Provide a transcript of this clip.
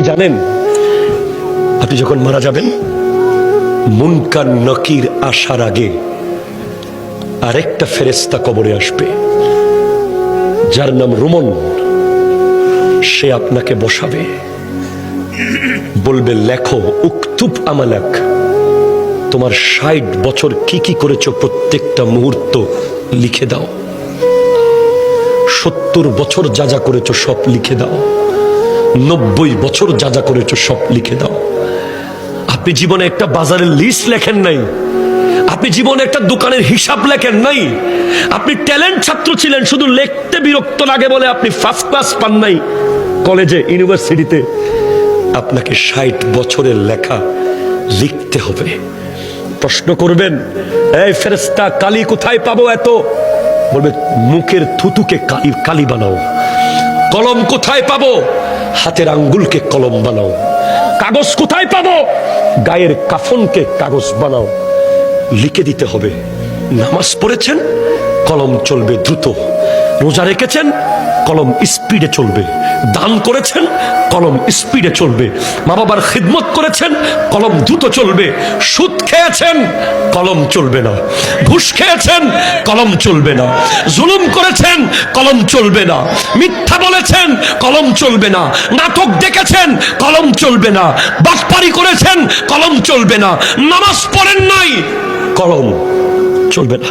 জানেন আপনি যখন মারা যাবেন মুনকার নকির আসার আগে আরেকটা ফেরেশতা কবরে আসবে, যার নাম রুমন। সে আপনাকে বসাবে, বলবে লেখো উকতুব আমালাক, তোমার ৬০ বছর কি কি করেছো প্রত্যেকটা মুহূর্ত লিখে দাও। ৭০ বছর যা যা করেছো সব লিখে দাও। ৯০ বছর যা যা করেছো সব লিখে দাও। আপনি জীবনে একটা বাজারের লিস্ট লেখেন নাই, আপনি জীবনে একটা দোকানের হিসাব লেখেন নাই, আপনি ট্যালেন্ট ছাত্র ছিলেন, শুধু লিখতে বিরক্ত লাগে বলে আপনি ফার্স্ট ক্লাস পান নাই কলেজে ইউনিভার্সিটিতে। আপনাকে ৬০ বছরের লেখা লিখতে হবে। প্রশ্ন করবেন, এই ফেরেশতা কালি কোথায় পাবো এত? বলবে মুখের থুতুকে কালি কালি বানাও। কলম কোথায় পাবো? হাতের আঙ্গুলকে কলম বানাও। কাগজ কোথায় পাবো? গায়ের কাফনকে কাগজ বানাও। লিখে দিতে হবে। নামাজ পড়েছেন, কলম চলবে দ্রুত। রোজা রেখেছেন, কলম স্পিডে চলবে। দান করেছেন, কলম স্পিডে চলবে। মা বাবার খিদমত করেছেন, কলম দ্রুত চলবে। সুদ খেয়েছেন, কলম চলবে না। ঘুষ খেয়েছেন, কলম চলবে না। জুলুম করেছেন, কলম চলবে না। মিথ্যা বলেছেন, কলম চলবে না। নাটক দেখেছেন, কলম চলবে না। বাটপারি করেছেন, কলম চলবে না। নামাজ পড়েন নাই, কলম চলবে না।